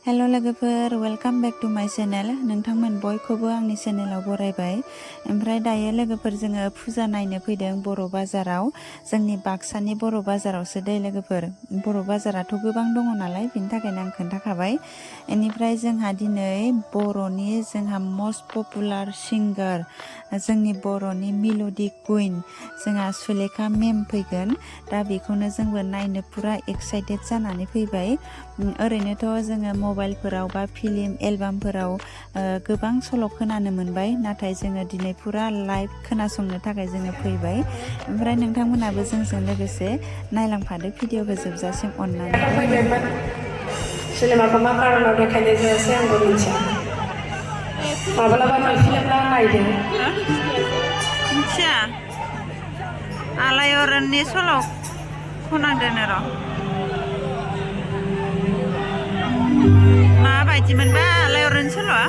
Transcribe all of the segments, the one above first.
Hello लोगोफोर welcome back to my channel नोंथांमोन बयखौबो आंनि चेनेलाव बरायबाय। ओमफ्राय दायो लोगोफोर जोङो फुजा नायनो फैदों बर' बाजाराव। जोंनि बाक्सानि बर' बाजारावसो दै लोगोफोर। बर' बाजाराथ' गोबां दङ नालाय बिनि थाखायनो आं खोन्थाखाबाय। बेनिफ्राय जोंहा दिनै बर'नि जोंहा मस्ट पपुलार सिंगार जोंनि बर'नि मिल'डि कुइन जोंहा सुलेखा मेम फैगोन। दा बेखौनो जोंबो नायनो पुरा एक्साइटेड जानानै फैबाय। ओरैनोथ' जोङो मबाइलफोराव बा फिल्म एलबामफोराव गोबां सल' खोनानो मोनबाय, नाथाय जोङो दिनै पुरा लाइभ खोनासंनो थाखाय जोङो फैबाय। ओमफ्राय नोंथांमोनाबो जोंजों लोगोसे नायलांफादो भिडिअखौ जोबजासिम अननानै। सिनेमाखौ मा कारनाव देखायनाय जायासै आंबो मिथिया। माब्लाबा नुफिनोब्ला नायदो। मिथिया आलायारननि सल' खनांदोनो र'। माबायदि मोनबा आलायारन सल'आ?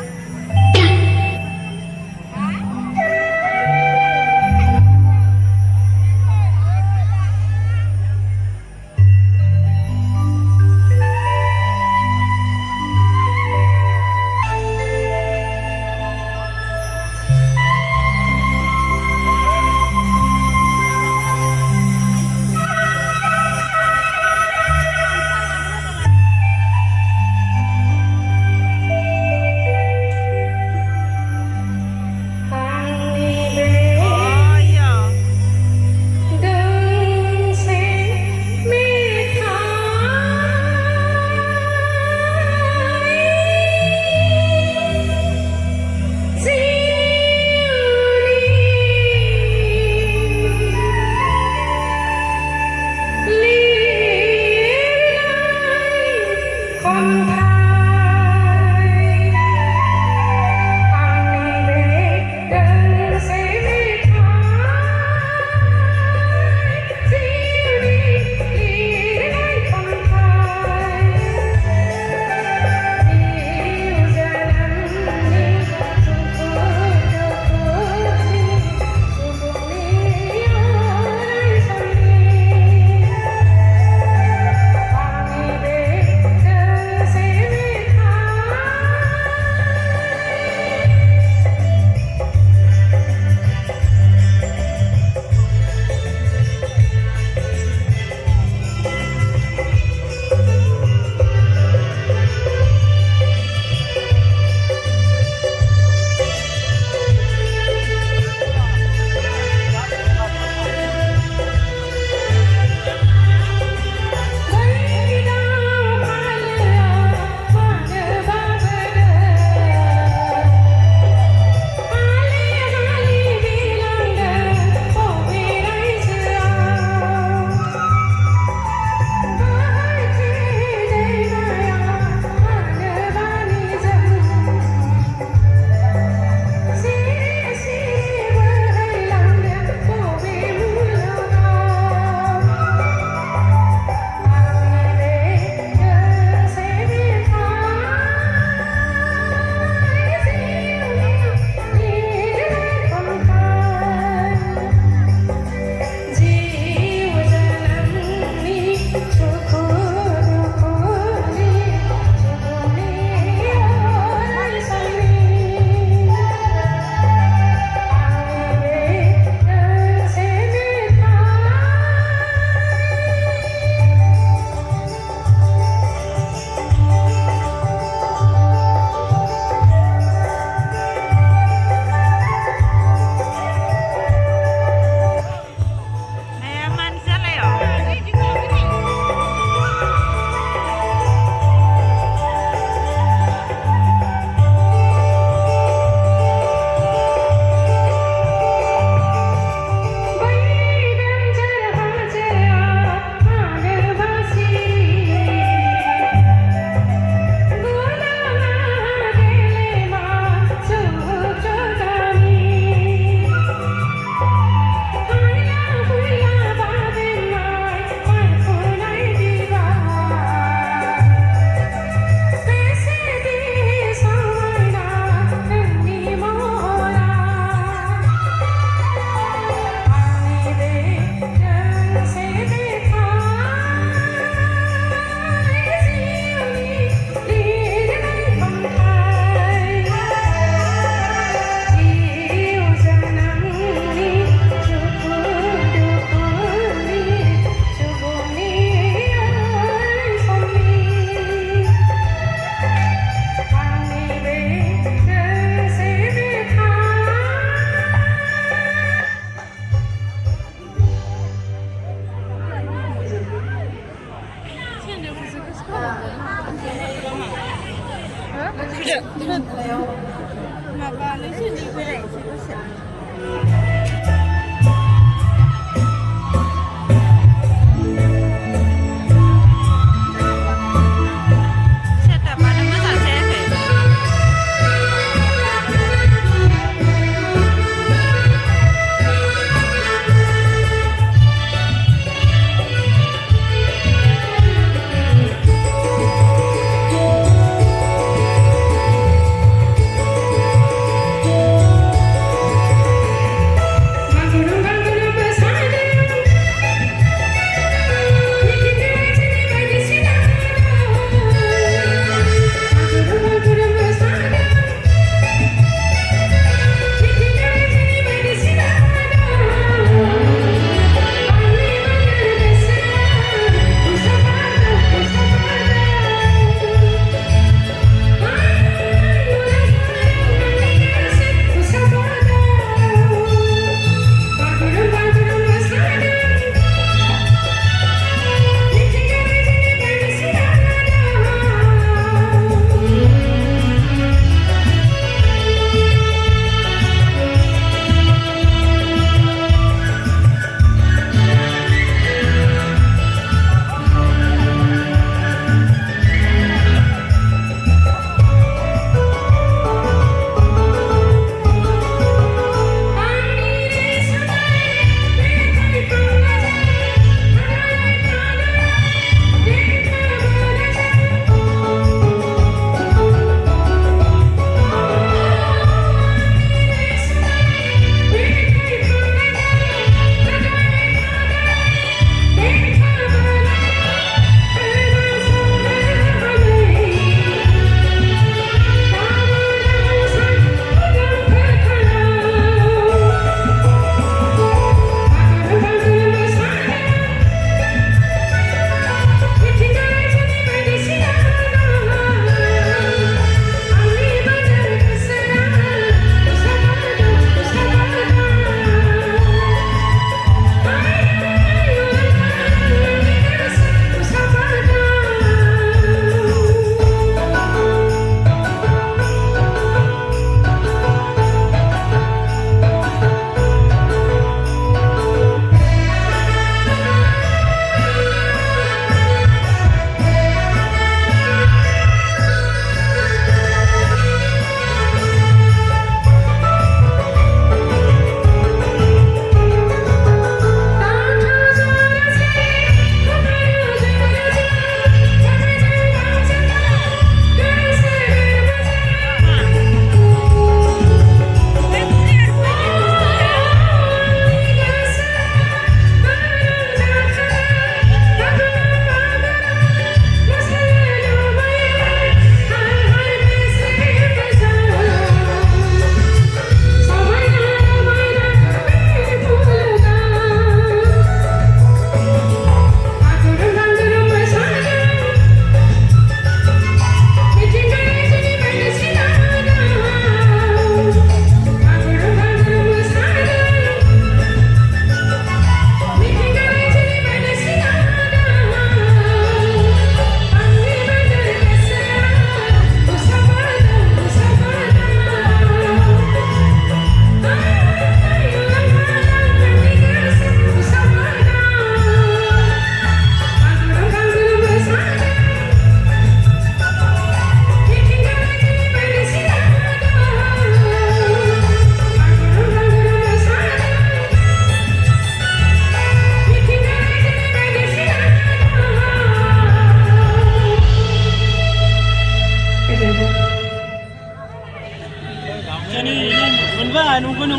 nunggu nih.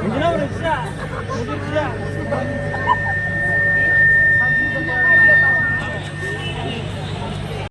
Ini udah siap.